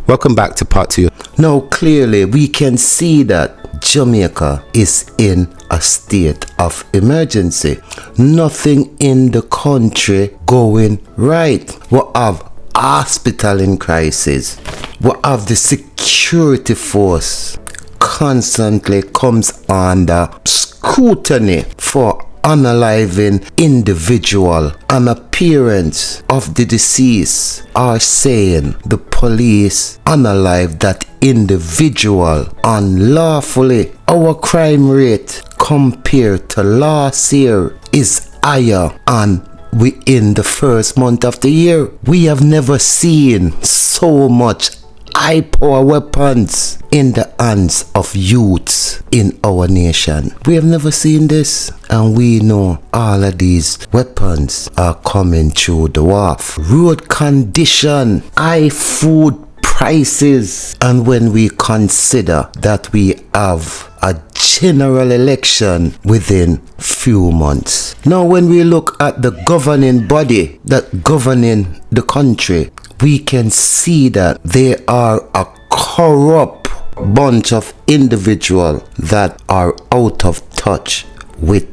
Welcome back to part 2. Now clearly we can see that Jamaica is in a state of emergency. Nothing in the country going right. We have hospital in crisis. We have the security force constantly comes under scrutiny for unaliving individual, and appearance of the deceased are saying the police unalive that individual unlawfully. Our crime rate compared to last year is higher, and within the first month of the year we have never seen so much high power weapons in the hands of youths in our nation. We have never seen this, and we know all of these weapons are coming through the wharf. Road condition, high food prices, and when we consider that we have a general election within few months. Now when we look at the governing body that governing the country, we can see that they are a corrupt bunch of individuals that are out of touch with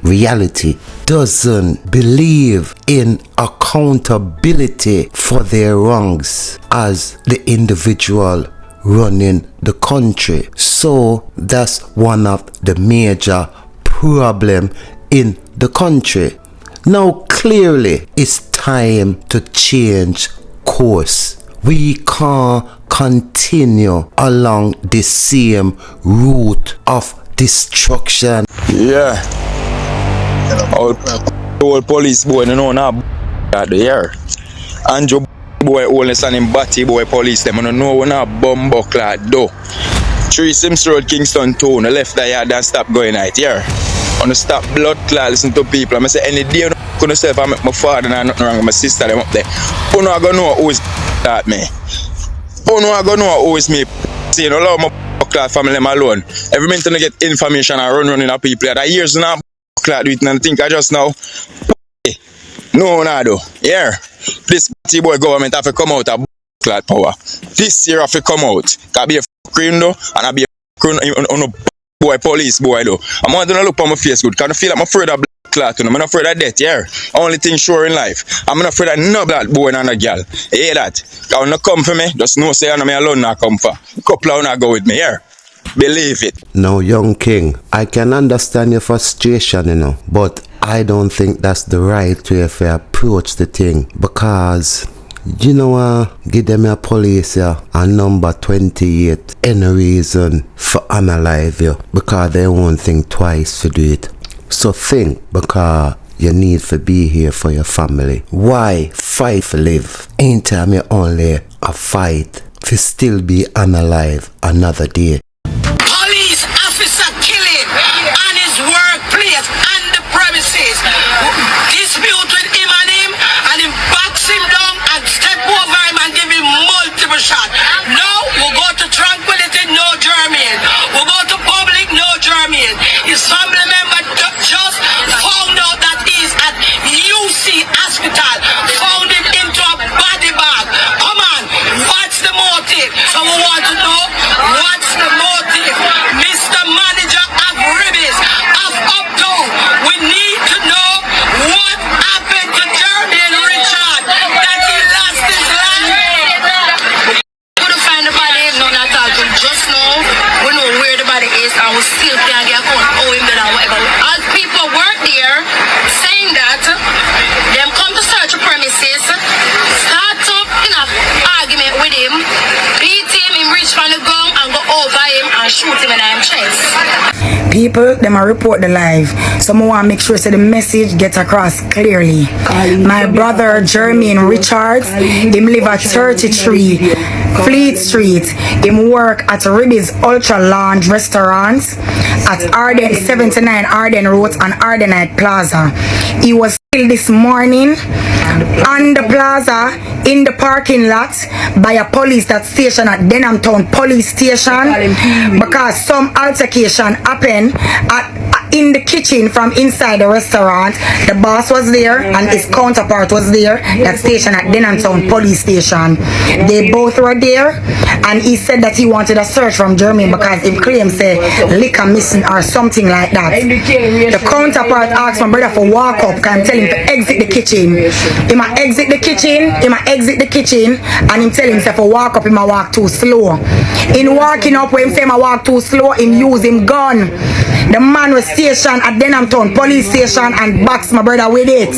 reality, doesn't believe in accountability for their wrongs as the individual running the country. So that's one of the major problem in the country. Now clearly it's time to change course. We can't continue along the same route of destruction. Yeah. All police boy no now at the year. Andrew boy Holness and him Batty boy police them no know when a bomb buckler do. 3 Sims Road Kingston 2 no left the yard and stop going out here. On the stop blood clot listen to people. I say any day couldn't say if I make my father and nothing wrong with my sister them up there. Who know I gonna know who is that me? Who know I gonna know who is me? See, you know, allow my clot family them alone. Every minute I get information and running up people that years now clot do it and I think I just now no I do. Yeah. This boy government have to come out of clot power. This year have to come out. Can be a cream though and I be a cream on a boy police boy though. I'm going to look on my face good. Can I feel like I'm afraid of clot, I'm not afraid of death, yeah. Only thing sure in life. I'm not afraid of no black boy and a girl. You hear that? Can you come for me? Just know say I'm me alone not come for. Couple of not go with me, yeah. Believe it. Now, young king, I can understand your frustration, you know, but I don't think that's the right way to approach the thing, because you know, give them a police a number 28, any reason for unalive you, because they won't think twice to do it. So think, because you need to be here for your family. Why fight for live? Ain't time you only a fight to still be unalive another day. Police officer killing on his workplace and the premises. Dispute with him and him box him down and step over him and give him multiple shots. Now we'll go to tranquility, no German. We'll go to public, no German. His family member just found out that he's at UC hospital. Found him into a body bag. Come on, what's the motive? So we want to know what's the motive. Mr. Manager of Ribbies, of Uptown, we need to know what happened to Jeremy and Richard, that he lost his life. Couldn't find the body, no, not at all. Just know, we know where the body is and we still can't get account owe him that or whatever. As people work there saying that them come to search the premises, start up in an argument with him, beat him reach from the gun and go over him and shoot him in his chest. People, them a report the live. So I want to make sure so the message gets across clearly. My brother Jermaine Richards, him live at 33 Fleet Street. Him work at Ribby's Ultra Lounge Restaurants at Arden 79 Arden Road and Ardenite Plaza. He was killed this morning on the plaza, in the parking lot, by a police that station at Denham Town Police Station, because some altercation happened in the kitchen from inside the restaurant. The boss was there and his counterpart was there, that station at Denham Town Police Station. They both were there, and he said that he wanted a search from Germany because he claimed say liquor missing or something like that. The counterpart asked my brother for walk up, can tell him to exit the kitchen. He might exit the kitchen, and him tell himself to walk up, he might walk too slow. In walking up, when him say I walk too slow, him use him gun. The man was stationed at Denham Town Police Station and boxed my brother with it.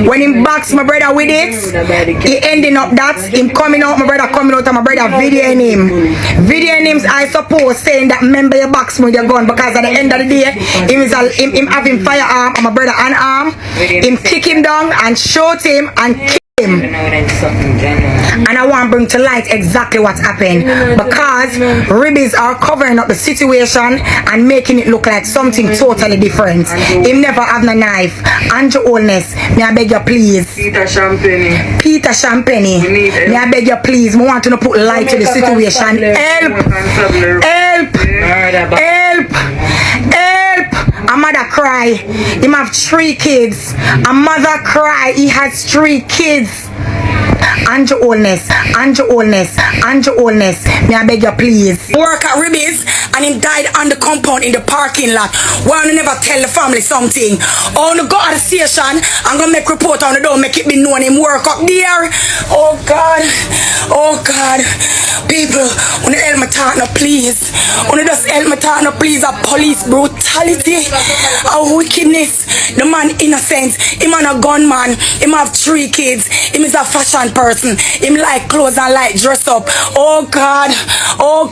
When him boxed my brother with it, he ending up that him coming out, my brother coming out, and my brother videoing him. Videoing him, I suppose, saying that remember you box me with your gun, because at the end of the day, him having firearm and my brother unarmed. Him kick him down and shoot him and kill him. And I want to bring to light exactly what happened, because Ribbies are covering up the situation and making it look like something totally different. Him never have no knife. Andrew Holness, may I beg you please. Peter Champagne, may I beg you please. I want to put light to the situation. Help! A mother cry. Him have 3 kids. A mother cry. He has 3 kids. Andrew Holness, may I beg you please. Work at Ribbies and him died on the compound in the parking lot. Wanna never tell the family something. Oh, no, go to the station, I'm gonna make report on the door, make it be known him work up there. Oh God. People, wanna help me talk now, please. Wanna just help me talk now, please. A police brutality, a wickedness. The man innocent. Him and a gunman. Him have 3 kids. Him is a fashion person. Him like clothes and like dress up. Oh God. Oh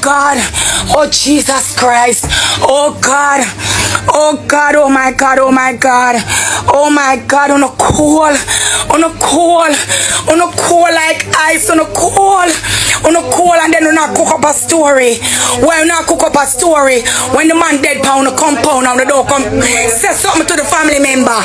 Jesus Christ. Oh God. Oh my God. On a cool like ice. On a cool, and then we not cook up a story. Why we not cook up a story when the man dead pound the compound and the door come say something to the family member?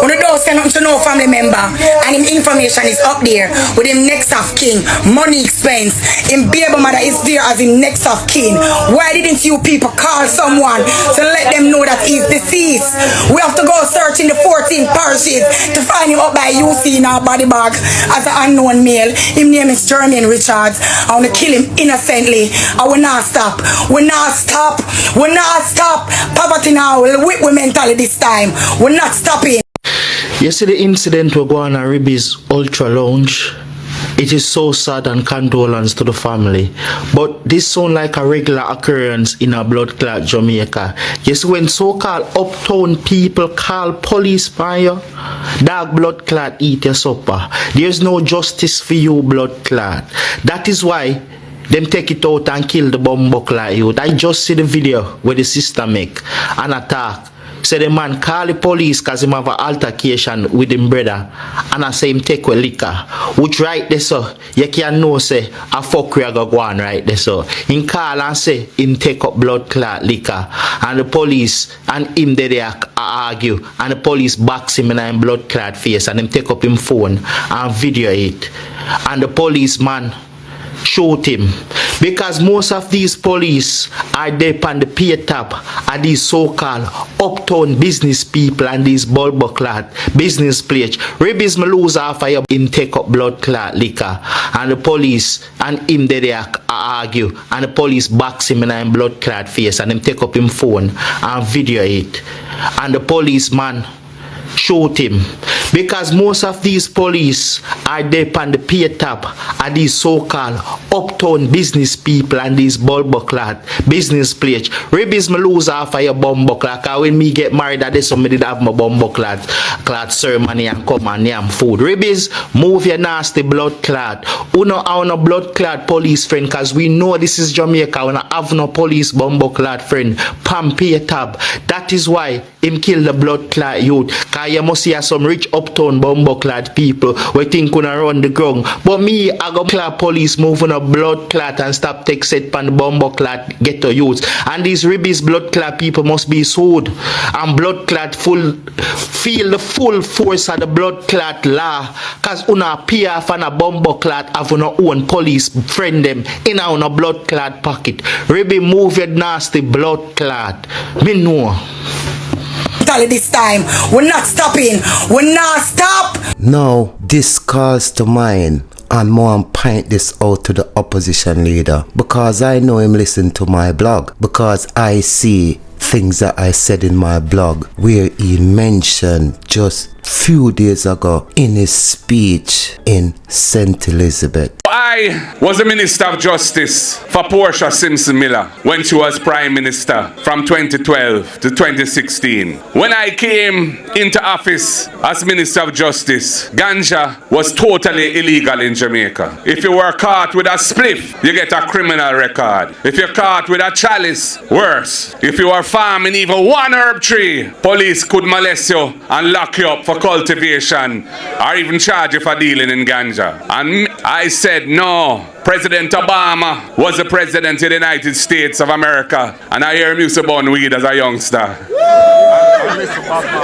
When the door say nothing to no family member, and him information is up there with him next of kin, money expense, him baby mother is there as him next of kin. Why didn't you people call someone to let them know that he's deceased? We have to go search in the 14 parishes to find him up by UC in our body bag as an unknown male. His name is Jeremy Richards. I want to kill him innocently. I will not stop. Poverty now will whip we mentally this time. We're not stopping. You see the incident we're going on Ribbies Ultra Lounge. It is so sad and condolence to the family. But this sounds like a regular occurrence in a blood clot Jamaica. Yes, when so-called uptown people call police by you, dog blood clot eat your supper. There's no justice for you, blood clot. That is why them take it out and kill the bumbuckler youth. I just see the video where the sister make an attack. Say the man call the police because him have an altercation with him brother, and I say him take with liquor. Which right there so you can know say a fuck we go on right there so. Him call and say him take up blood clot liquor, and the police and him they argue, and the police box him in a blood clot face, and him take up him phone and video it, and the policeman shoot him, because most of these police are there on the pay top are these so-called uptown business people and these bulb clot business players. Ribbies me lose half of him take up blood clot liquor, and the police and him they argue, and the police box him in a blood clot face, and him take up him phone and video it, and the policeman shoot him, because most of these police are there on the pay top are these so-called uptown business people and these bulboclat business players. Ribbies me lose half of your bumboclat, because when me get married I did somebody that have my bumboclat ceremony and come and yam food. Ribbies, move your nasty blood clot. Uno no blood clot police friend, because we know this is Jamaica. We don't have no police bumboclat friend. Pam pay tab. That is why him kill the blood clot youth, because you must see some rich uptown bumbo-clad people we think gonna run the ground. But me, I go clad police move on a blood clot and stop take set pan the bumbo-clad ghetto youths. And these ribbies blood clot people must be sued. And blood clot feel the full force of the blood clot law. Cause una PF and a bumbo-clad have una own police friend them in a blood clot pocket. Ribby move your nasty blood clot. Me know. This time, we're not stopping. We're not stop. Now, this calls to mind, and more point this out to the opposition leader, because I know him listen to my blog, because I see things that I said in my blog where he mentioned just few days ago in his speech in St. Elizabeth. I was the Minister of Justice for Portia Simpson Miller when she was Prime Minister from 2012 to 2016. When I came into office as Minister of Justice, Ganja was totally illegal in Jamaica. If you were caught with a spliff, you get a criminal record. If you're caught with a chalice, worse. If you were farming even one herb tree, police could molest you and lock you up for cultivation or even charge you for dealing in ganja. And I said no. President Obama was the president of the United States of America, and I hear him used to burn weed as a youngster.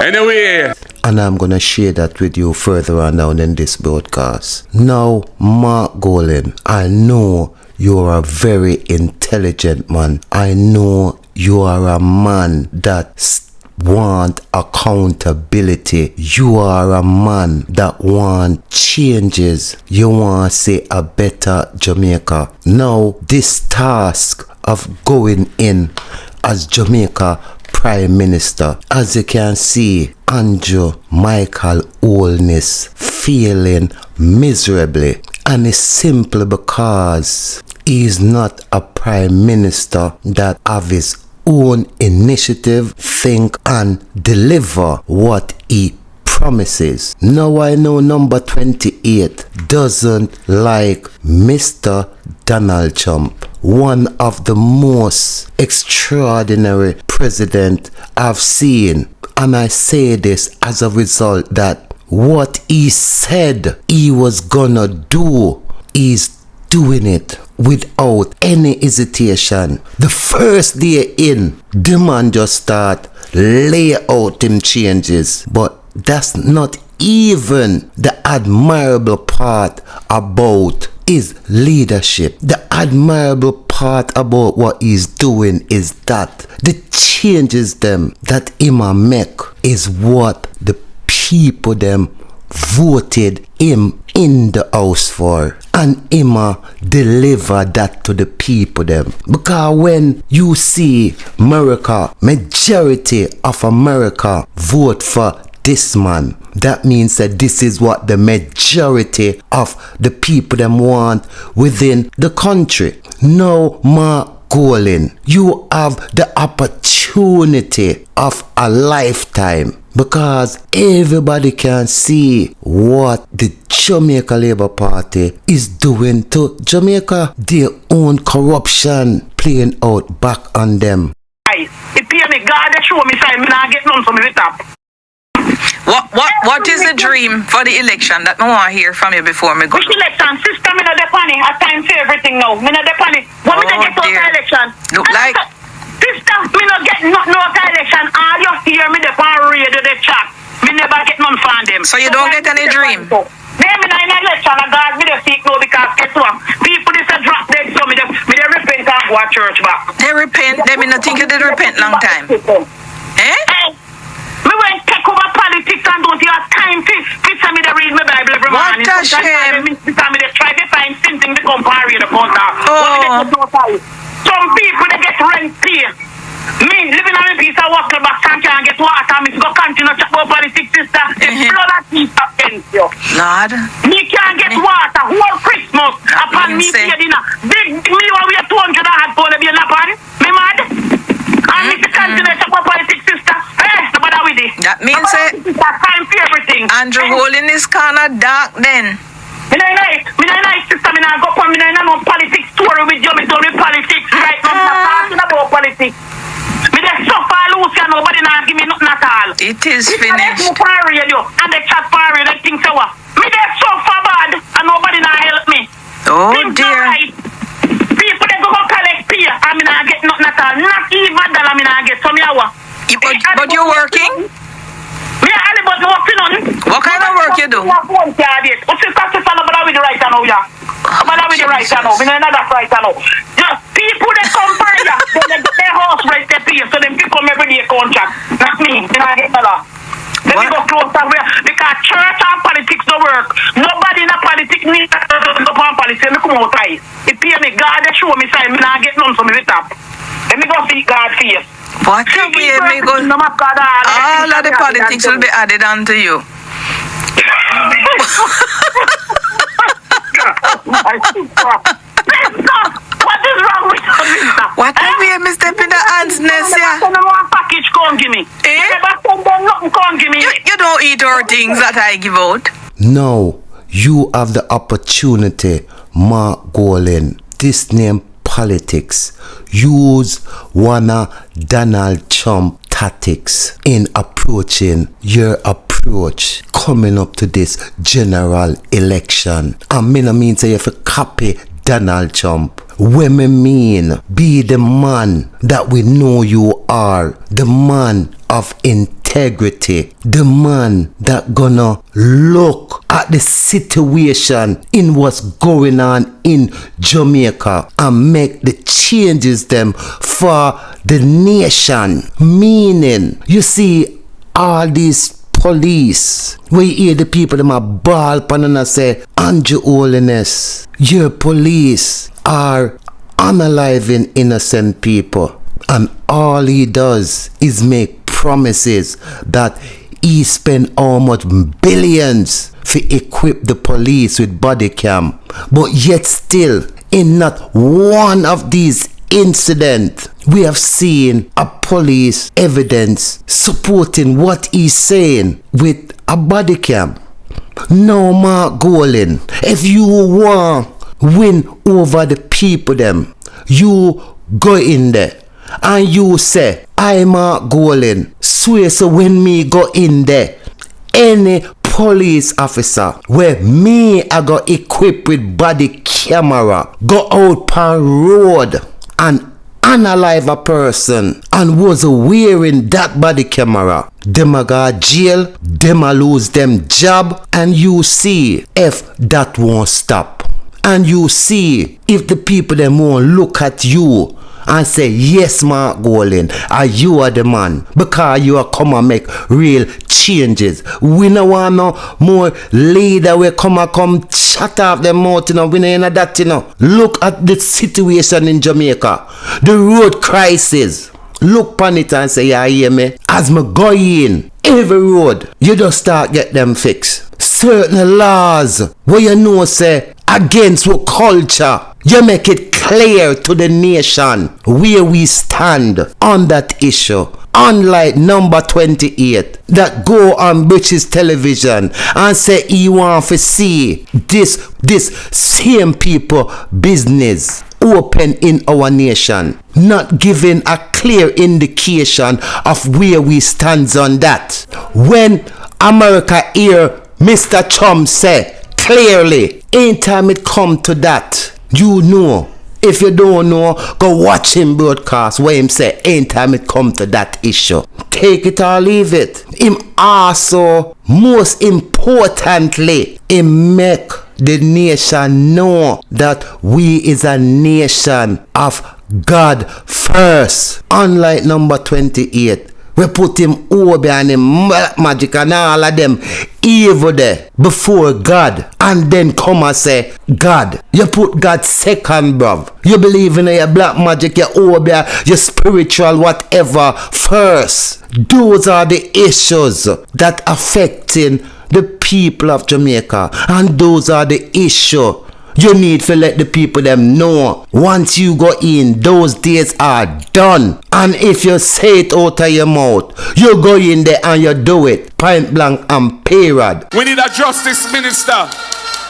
Anyway. And I'm gonna share that with you further on down in this broadcast. Now, Mark Golin, I know you're a very intelligent man. I know you are a man that want accountability. You are a man that want changes. You want say a better Jamaica. Now this task of going in as Jamaica Prime Minister, as you can see, Andrew Holness failing miserably, and it's simply because he's not a Prime Minister that have his own initiative, think and deliver what he promises. Now I know number 28 doesn't like Mr. Donald Trump, one of the most extraordinary president I've seen, and I say this as a result that what he said he was gonna do, he's doing it without any hesitation. The first day in, the man just start lay out him changes. But that's not even the admirable part about his leadership. The admirable part about what he's doing is that the changes them that him a make is what the people them voted him in the house for, and him deliver that to the people them. Because when you see America, majority of America vote for this man, that means that this is what the majority of the people them want within the country. Now, Mark Golin, you have the opportunity of a lifetime, because everybody can see what the Jamaica Labour Party is doing to Jamaica. Their own corruption playing out back on them. It pay me God that show me sign me not get none from the top. What is the dream for the election that I want to hear from you before me go? Which election? Sister, me not the funny. I time for everything now. Me not the funny. When me get out the election. Look like sister, me not get no election. All you hear me the pan radio the chat. Me never get none from them. So you don't get any dream? Then me not in election. I God me the seek no, because guess what? People this a drop dead, so me the repent and go to church back. They repent. They me not think you did repent long time. Eh? Me went take over politics and don't have time to me to read my Bible every morning. What a shame. Because me they try to find something to compare the counter. Oh. Some people they get rent pay. Me living on a piece of water back and can't get water. Me go continue to talk about politics, sister. It's blood and teeth against you. Lord. Me can't get water whole Christmas upon me pay dinner. Big me when we have 200 and had for the bill upon. Me mad? And me to continue to talk about politics, sister. That means time for everything. Andrew Holness is kind of dark then. Me not nice, sister. Me not go for me not no politics story with you. Me don't do politics right now. I'm talking about politics. Me just suffer lose and nobody now give me nothing at all. It is If I finished. let me for radio and they chat for radio, they think so. Me they so far bad and nobody now help me. Oh Things not dear. right. People they go collect pay and me not get nothing at all. Not even dollar me not get. So me hour. But you're working? Me a but working on. What kind of work you do? What's the cost of salary with the right now, yeah? About with the right now. We know that right now. Just people that come for ya, they get their house right there pay, so them people come every day contract. Not me. Me not get dollar. Then we go close somewhere because church and politics don't work. Nobody in a politics needs to go on politics. Me come outside. It pay me God. They show me sign. Me not get none, so me top. Let me go see God face. What a way me go. All of the politics will be added on to you. What is wrong with you? What a way me step in the ants nest, yeah. Package can't give me. You don't eat our things that I give out. Now you have the opportunity, Mark Golin. This name politics. Use one of Donald Trump tactics in approaching your approach coming up to this general election. And me no mean say you have to copy Donald Trump. When me mean be the man that we know you are, the man of integrity, the man that gonna look at the situation in what's going on in Jamaica and make the changes them for the nation. Meaning, you see all these police, we hear the people them a ball pan and say, Andrew Holness, your police are unaliving innocent people, and all he does is make promises that he spend how much billions to equip the police with body cam, but yet still in not one of these incidents we have seen a police evidence supporting what he's saying with a body cam. No, Mark Golin, if you want win over the people them, you go in there and you say, I Mark Golin swear so when me go in there, any police officer where me I go equipped with body camera go out per road and unalive a person and was wearing that body camera, them a go jail, them a lose them job, and you see if that won't stop. And you see if the people them won't look at you and say, yes, Mark Golin, you are the man, because you are come and make real changes. We no want no more leader we come shut off them mouth, you know. We no that, you know. Look at the situation in Jamaica, the road crisis. Look pan it and say, yeah, hear me? As me go in, every road, you just start get them fixed. Certain laws where you know say against what culture, you make it clear to the nation where we stand on that issue. Unlike number 28 that go on British television and say he want to see this same people business open in our nation, not giving a clear indication of where we stand on that. When America hear Mr. Trump say clearly, anytime it come to that, you know. If you don't know, go watch him broadcast where him say anytime it come to that issue. Take it or leave it. Him also, most importantly, him make the nation know that we is a nation of God first. Unlike number 28. We put him over and him magic and all of them evil there before God, and then come and say God. You put God second, bruv. You believe in your black magic, your over, your spiritual whatever first. Those are the issues that affecting the people of Jamaica, and those are the issue you need to let the people them know. Once you go in, those days are done. And if you say it out of your mouth, you go in there and you do it point blank and period. We need a justice minister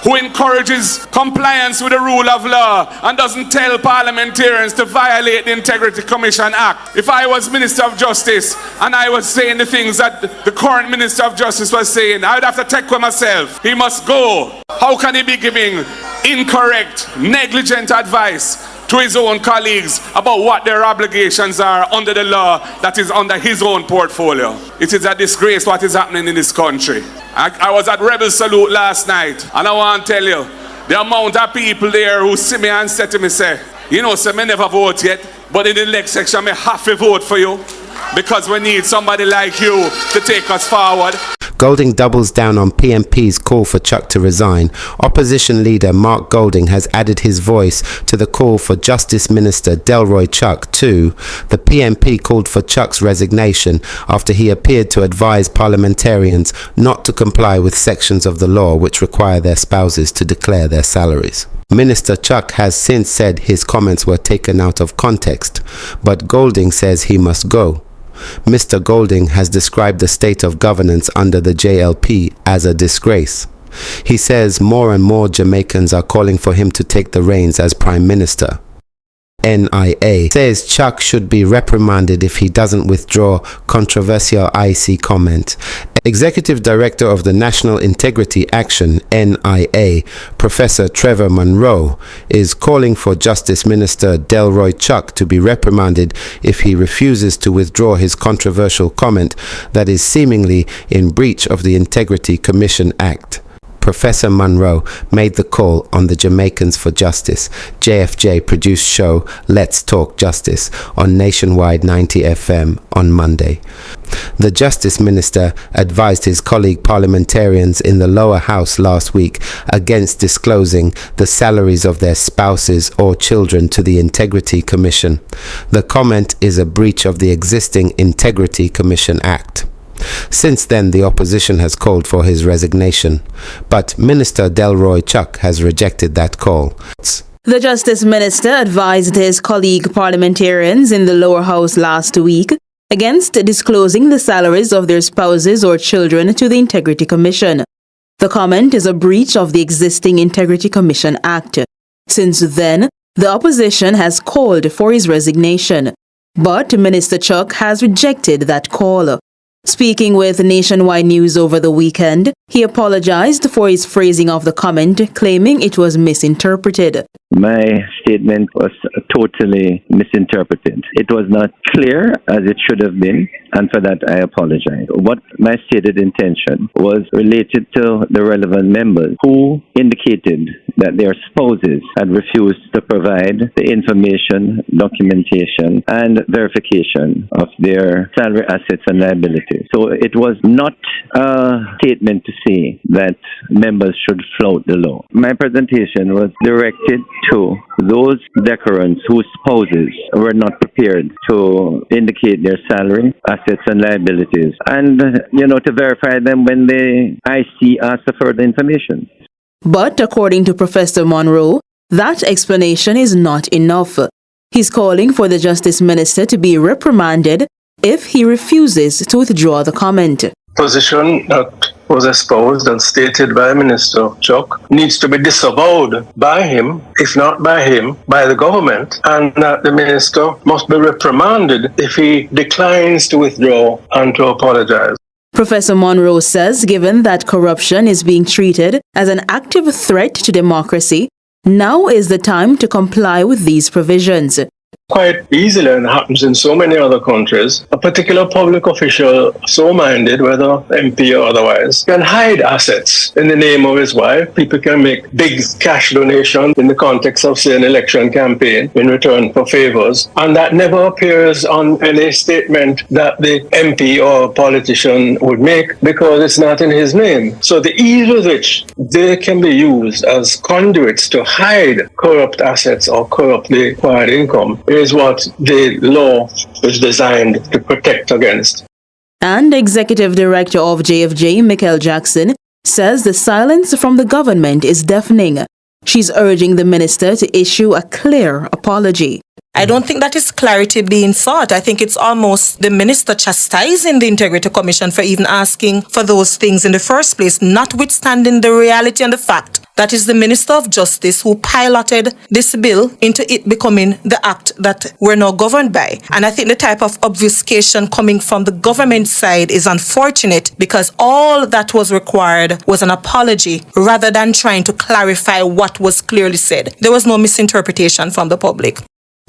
who encourages compliance with the rule of law and doesn't tell parliamentarians to violate the Integrity Commission Act. If I was Minister of Justice and I was saying the things that the current Minister of Justice was saying, I would have to take with myself. He must go. How can he be giving incorrect, negligent advice to his own colleagues about what their obligations are under the law that is under his own portfolio? It is a disgrace what is happening in this country. I was at Rebel Salute last night, and I want to tell you, the amount of people there who see me and say to me, say, you know, say me never vote yet, but in the next section, me have to vote for you because we need somebody like you to take us forward. Golding doubles down on PMP's call for Chuck to resign. Opposition leader Mark Golding has added his voice to the call for Justice Minister Delroy Chuck too. The PMP called for Chuck's resignation after he appeared to advise parliamentarians not to comply with sections of the law which require their spouses to declare their salaries. Minister Chuck has since said his comments were taken out of context, but Golding says he must go. Mr. Golding has described the state of governance under the JLP as a disgrace. He says more and more Jamaicans are calling for him to take the reins as Prime Minister. NIA says Chuck should be reprimanded if he doesn't withdraw controversial IC comment. Executive Director of the National Integrity Action, NIA, Professor Trevor Monroe, is calling for Justice Minister Delroy Chuck to be reprimanded if he refuses to withdraw his controversial comment that is seemingly in breach of the Integrity Commission Act. Professor Monroe made the call on the Jamaicans for Justice, JFJ produced show Let's Talk Justice on Nationwide 90 FM on Monday. The Justice Minister advised his colleague parliamentarians in the lower house last week against disclosing the salaries of their spouses or children to the Integrity Commission. The comment is a breach of the existing Integrity Commission Act. Since then, the opposition has called for his resignation, but Minister Delroy Chuck has rejected that call. The Justice Minister advised his colleague parliamentarians in the lower house last week against disclosing the salaries of their spouses or children to the Integrity Commission. The comment is a breach of the existing Integrity Commission Act. Since then, the opposition has called for his resignation, but Minister Chuck has rejected that call. Speaking with Nationwide News over the weekend, he apologized for his phrasing of the comment, claiming it was misinterpreted. My statement was totally misinterpreted. It was not clear as it should have been, and for that I apologize. What my stated intention was related to the relevant members who indicated that their spouses had refused to provide the information, documentation, and verification of their salary, assets, and liabilities. So it was not a statement to say that members should flout the law. My presentation was directed to those declarants whose spouses were not prepared to indicate their salary, assets, and liabilities, and to verify them when the IC asked for further information. But according to Professor Monroe, that explanation is not enough. He's calling for the Justice Minister to be reprimanded if he refuses to withdraw the comment. Position that was espoused and stated by Minister Chuck needs to be disavowed by him, if not by him, by the government, and that the minister must be reprimanded if he declines to withdraw and to apologize. Professor Monroe says given that corruption is being treated as an active threat to democracy, now is the time to comply with these provisions. Quite easily, and happens in so many other countries, a particular public official, so minded, whether MP or otherwise, can hide assets in the name of his wife. People can make big cash donations in the context of, say, an election campaign in return for favors, and that never appears on any statement that the MP or politician would make because it's not in his name. So the ease with which they can be used as conduits to hide corrupt assets or corruptly acquired income is what the law is designed to protect against. And Executive Director of JFJ, Michael Jackson, says the silence from the government is deafening. She's urging the minister to issue a clear apology. I don't think that is clarity being sought. I think it's almost the minister chastising the Integrity Commission for even asking for those things in the first place, notwithstanding the reality and the fact that is the Minister of Justice who piloted this bill into it becoming the act that we're now governed by. And I think the type of obfuscation coming from the government side is unfortunate because all that was required was an apology rather than trying to clarify what was clearly said. There was no misinterpretation from the public.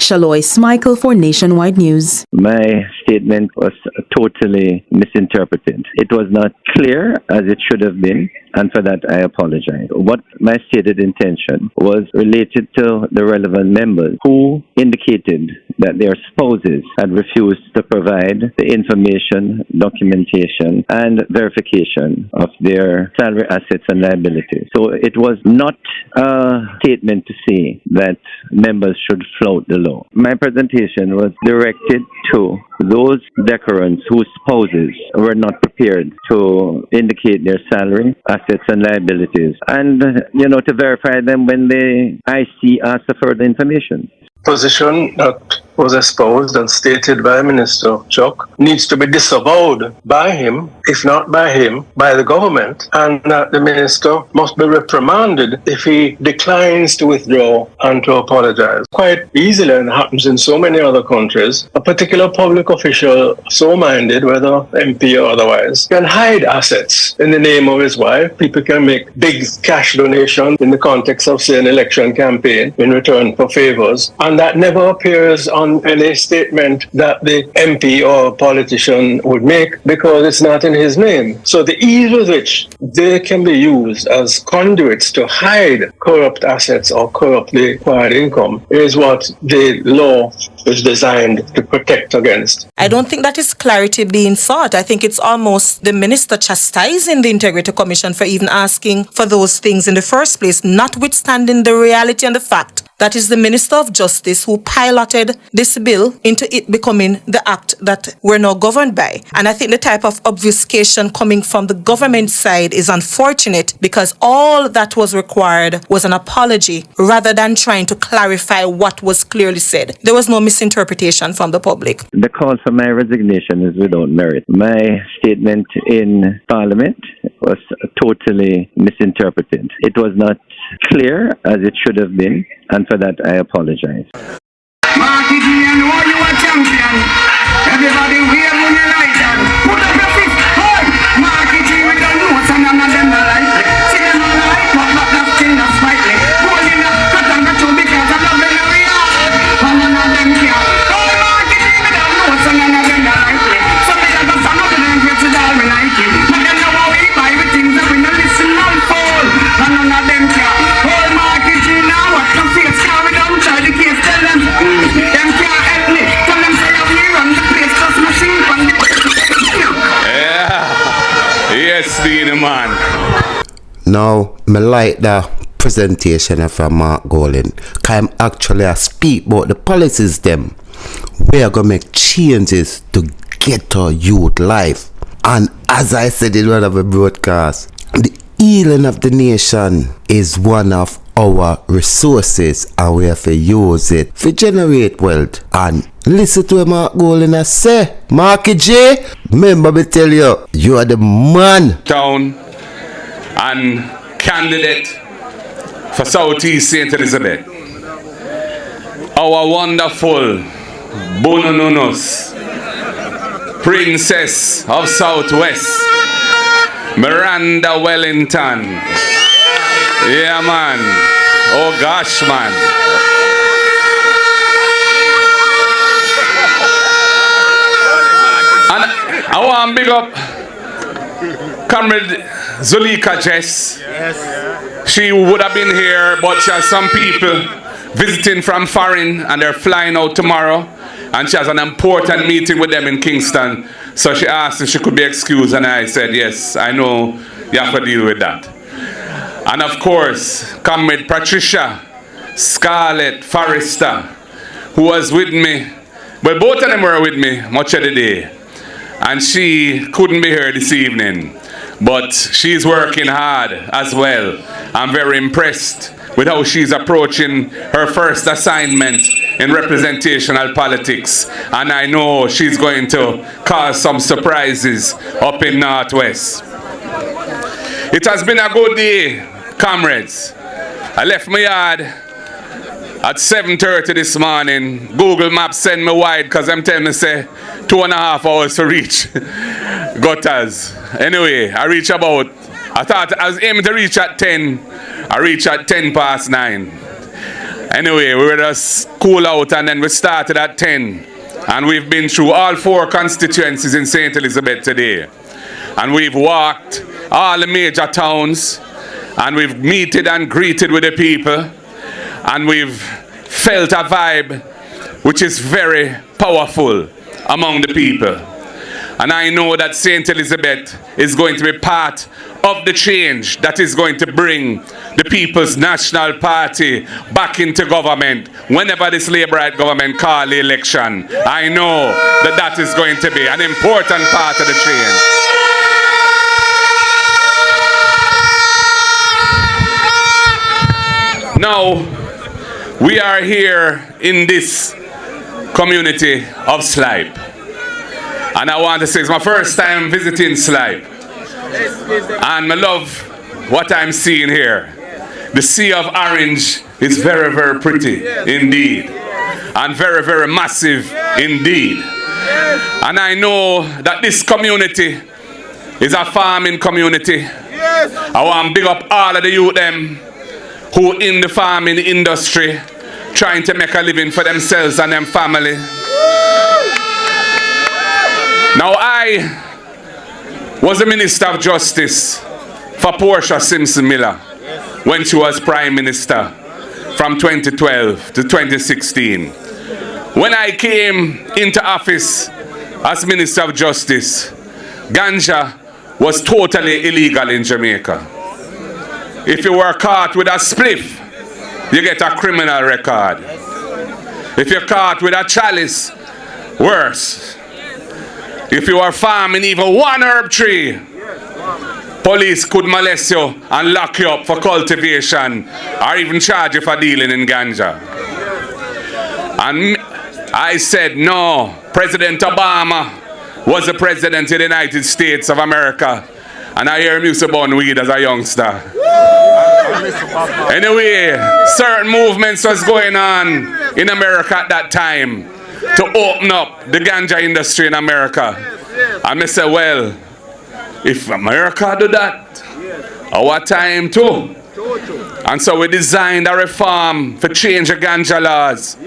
Shalois Michael for Nationwide News. My statement was totally misinterpreted. It was not clear as it should have been, and for that I apologize. What my stated intention was related to the relevant members who indicated that their spouses had refused to provide the information, documentation, and verification of their salary assets and liabilities. So it was not a statement to say that members should flout the law. My presentation was directed to those declarants whose spouses were not prepared to indicate their salary, assets, and liabilities, and, to verify them when the IC asked for further information. Position that was espoused and stated by Minister Chuck needs to be disavowed by him, if not by him, by the government, and that the minister must be reprimanded if he declines to withdraw and to apologize. Quite easily, and happens in so many other countries, a particular public official, so minded, whether MP or otherwise, can hide assets in the name of his wife. People can make big cash donations in the context of, say, an election campaign in return for favors, and that never appears on any statement that the MP or politician would make because it's not in his name. So the ease with which they can be used as conduits to hide corrupt assets or corruptly acquired income is what the law is designed to protect against. I don't think that is clarity being sought. I think it's almost the minister chastising the Integrity Commission for even asking for those things in the first place, notwithstanding the reality and the fact that is the Minister of Justice who piloted this bill into it becoming the act that we're now governed by. And I think the type of obfuscation coming from the government side is unfortunate because all that was required was an apology rather than trying to clarify what was clearly said. There was no misinterpretation from the public. The call for my resignation is without merit. My statement in Parliament was totally misinterpreted. It was not clear as it should have been, and for that I apologize. Marky G, I know you a champion. Everybody wave on your right hand. Put up your fist. Hey! Marky G, we don't know what's none of them not like it. See them all like, but not that thing that's slightly. Rolling up, cut and cut you because I love them area. And none of them care. Hey, Marky G, we don't know what's none of them not like it. Some of them got some of them get to all we like it. But them know how we buy with things that we don't listen and fall. And none of them care. Hey, Marky G, now what the face can we don't try the case, tell them. Them can't help me. Tell them say I'm here on the place, just machine from the... Yeah. Yes, the man. Now, me like the presentation from Mark Golin. I'm actually a speak about the policies them. We are going to make changes to get our youth life. And as I said in one of the broadcasts, the healing of the nation is one of our resources and we have to use it to generate wealth. And listen to Mark Golin and say, Marky J, remember me tell you, you are the man. Town and candidate for Southeast St. Elizabeth. Our wonderful Bonononus, Princess of Southwest, Miranda Wellington. Yeah, man. Oh, gosh, man. And I want to big up Comrade Zulika Jess. She would have been here, but she has some people visiting from foreign and they're flying out tomorrow. And she has an important meeting with them in Kingston. So she asked if she could be excused, and I said, yes, I know you have to deal with that. And of course, Comrade Patricia Scarlett Forrester, who was with me. Well, both of them were with me much of the day. And she couldn't be here this evening. But she's working hard as well. I'm very impressed with how she's approaching her first assignment in representational politics. And I know she's going to cause some surprises up in Northwest. It has been a good day Comrades, I left my yard at 7:30 this morning. Google Maps send me wide because I'm telling me say 2.5 hours to reach Gutters. Anyway, I reach about, I thought I was aiming to reach at 10. I reached at 9:10. Anyway, we were just cool out and then we started at 10. And we've been through all 4 constituencies in St. Elizabeth today. And we've walked all the major towns. And we've meted and greeted with the people. And we've felt a vibe which is very powerful among the people. And I know that St. Elizabeth is going to be part of the change that is going to bring the People's National Party back into government whenever this Labour-right government call the election. I know that that is going to be an important part of the change. Now, we are here in this community of Slipe. And I want to say it's my first time visiting Slipe. And I love what I'm seeing here. The sea of orange is very, very pretty indeed. And very, very massive indeed. And I know that this community is a farming community. I want to big up all of the youth them who in the farming industry trying to make a living for themselves and their family. Now I was the Minister of Justice for Portia Simpson Miller when she was Prime Minister from 2012 to 2016. When I came into office as Minister of Justice, Ganja was totally illegal in Jamaica. If you were caught with a spliff, you get a criminal record. If you're caught with a chalice, worse. If you are farming even one herb tree, police could molest you and lock you up for cultivation or even charge you for dealing in ganja. And I said, no, President Obama was the president of the United States of America. And I hear him used to burn weed as a youngster. Anyway, certain movements was going on in America at that time to open up the ganja industry in America. And I said, well, if America do that, our time too. And so we designed a reform for change the ganja laws.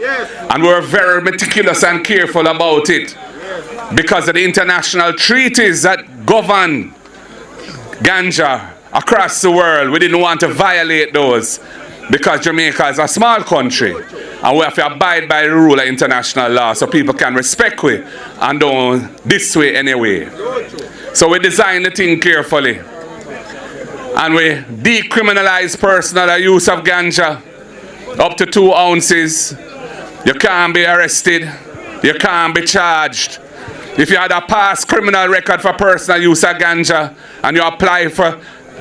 And we were very meticulous and careful about it because of the international treaties that govern ganja across the world. We didn't want to violate those because Jamaica is a small country and we have to abide by the rule of international law so people can respect we and don't this way anyway. So we designed the thing carefully and we decriminalize personal use of ganja up to 2 ounces. You can't be arrested, you can't be charged. If you had a past criminal record for personal use of ganja and you apply for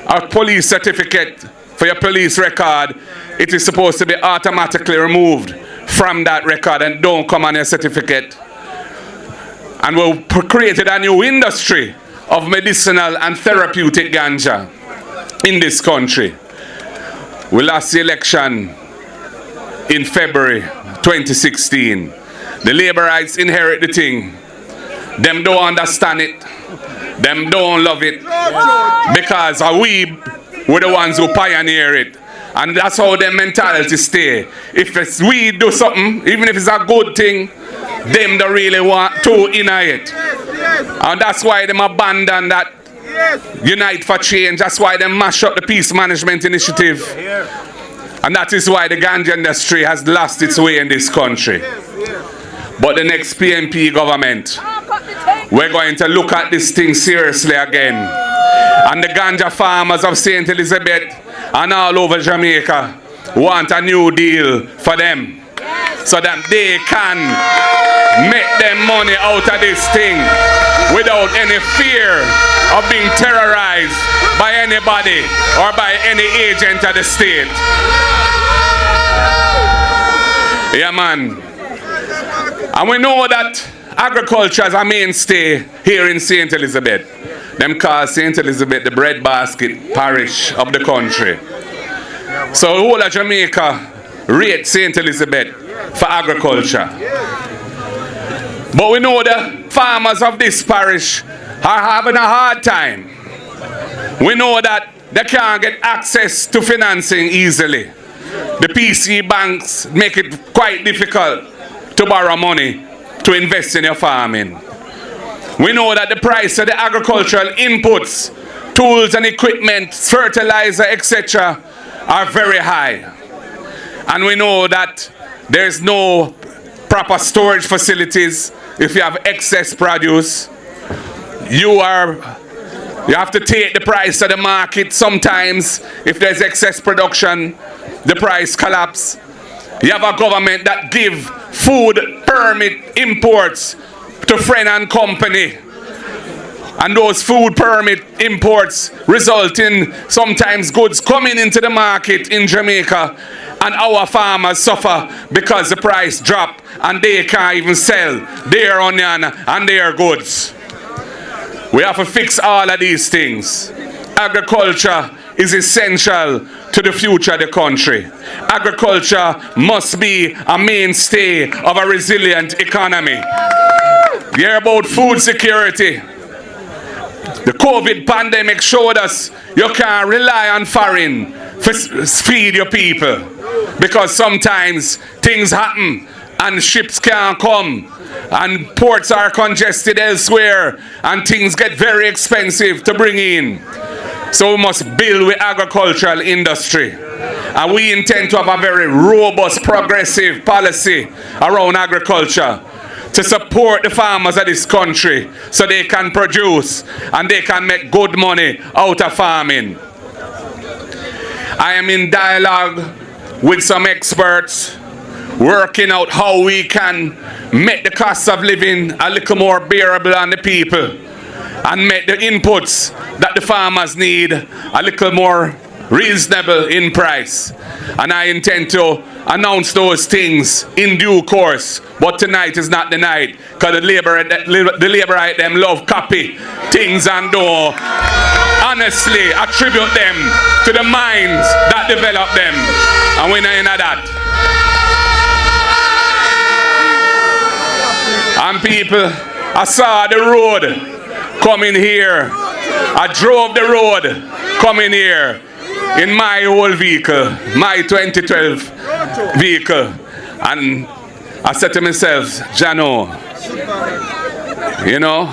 a police certificate for your police record, it is supposed to be automatically removed from that record and don't come on your certificate. And we created a new industry of medicinal and therapeutic ganja in this country. We lost the election in February 2016. The Labourites inherit the thing. Them don't understand it. Them don't love it. Because we were the ones who pioneer it. And that's how their mentality stay. If it's we do something, even if it's a good thing, them don't really want to deny it. And that's why them abandon that Unite for Change. That's why they mash up the Peace Management Initiative. And that is why the ganja industry has lost its way in this country. But the next PNP government, we're going to look at this thing seriously again. And the ganja farmers of St. Elizabeth and all over Jamaica want a new deal for them so that they can make them money out of this thing without any fear of being terrorized by anybody or by any agent of the state. Yeah, man. And we know that agriculture is a mainstay here in St. Elizabeth. Them call St. Elizabeth the breadbasket parish of the country. So the whole of Jamaica rate St. Elizabeth for agriculture. But we know the farmers of this parish are having a hard time. We know that they can't get access to financing easily. The PC banks make it quite difficult to borrow money to invest in your farming. We know that the price of the agricultural inputs, tools and equipment, fertilizer, etc. are very high. And we know that there's no proper storage facilities. If you have excess produce, you have to take the price of the market. Sometimes if there's excess production, the price collapse. You have a government that give food permit imports to friend and company, and those food permit imports result in sometimes goods coming into the market in Jamaica, and our farmers suffer because the price drop and they can't even sell their onion and their goods. We have to fix all of these things. Agriculture is essential to the future of the country. Agriculture must be a mainstay of a resilient economy. You hear about food security. The COVID pandemic showed us you can't rely on foreign to feed your people, because sometimes things happen and ships can't come and ports are congested elsewhere and things get very expensive to bring in. So we must build with agricultural industry, and we intend to have a very robust, progressive policy around agriculture to support the farmers of this country so they can produce and they can make good money out of farming. I am in dialogue with some experts, working out how we can make the cost of living a little more bearable on the people and make the inputs that the farmers need a little more reasonable in price. And I intend to announce those things in due course, but tonight is not the night, because the labourite them love copy things and don't honestly attribute them to the minds that develop them, and we're not in that. And people, I saw the road coming here. I drove the road coming here in my old vehicle, my 2012 vehicle, and I said to myself, Jano, you know,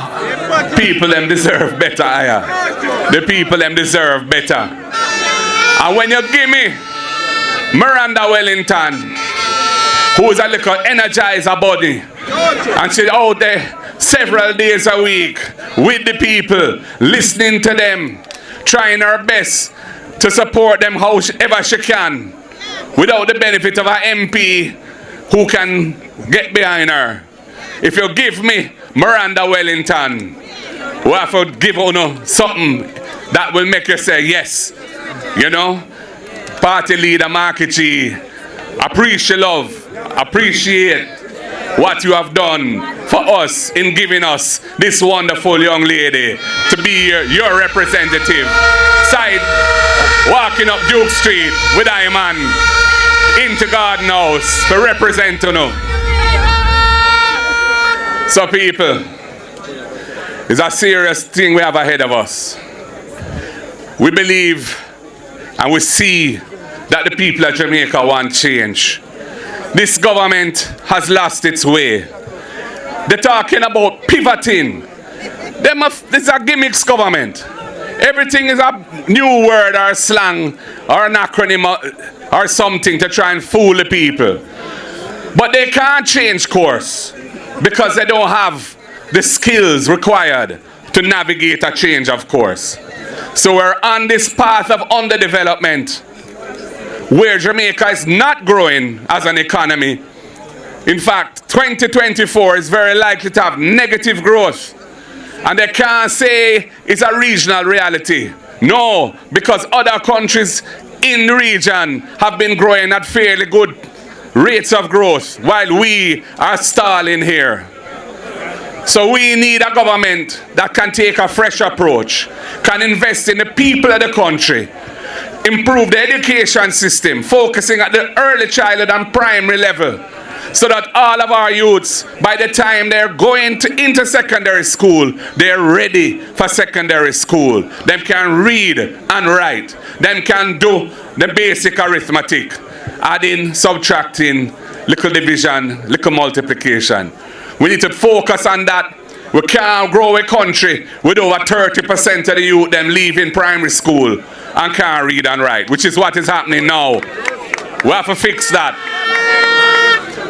people them deserve better. The people them deserve better. And when you give me Miranda Wellington, who's a little energizer body, and she's out there several days a week with the people, listening to them, trying her best to support them however she can, without the benefit of an MP who can get behind her. If you give me Miranda Wellington, we have to give her something that will make you say yes. You know, party leader Marky G, appreciate what you have done for us in giving us this wonderful young lady to be your representative. Walking up Duke Street with Iman into Garden House to represent you. So people, it's a serious thing we have ahead of us. We believe and we see that the people of Jamaica want change. This government has lost its way. They're talking about pivoting. This is a gimmicks government. Everything is a new word or slang or an acronym or something to try and fool the people. But they can't change course because they don't have the skills required to navigate a change of course. So we're on this path of underdevelopment, where Jamaica is not growing as an economy. In fact, 2024 is very likely to have negative growth. And they can't say it's a regional reality. No, because other countries in the region have been growing at fairly good rates of growth, while we are stalling here. So we need a government that can take a fresh approach, can invest in the people of the country, improve the education system, focusing at the early childhood and primary level, so that all of our youths, by the time they're going into secondary school, they're ready for secondary school. Them can read and write. Them can do the basic arithmetic, adding, subtracting, little division, little multiplication. We need to focus on that. We can't grow a country with over 30% of the youth them leaving primary school and can't read and write, which is what is happening now. We have to fix that.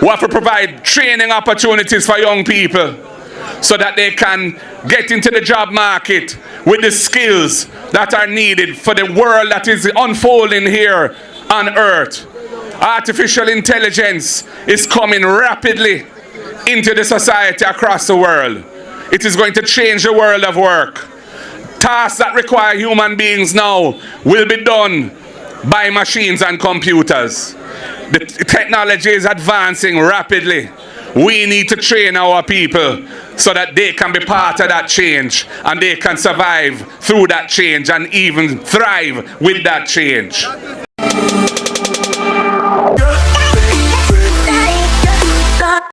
We have to provide training opportunities for young people so that they can get into the job market with the skills that are needed for the world that is unfolding here on earth. Artificial intelligence is coming rapidly into the society across the world. It is going to change the world of work. Tasks that require human beings now will be done by machines and computers. The technology is advancing rapidly. We need to train our people so that they can be part of that change and they can survive through that change and even thrive with that change.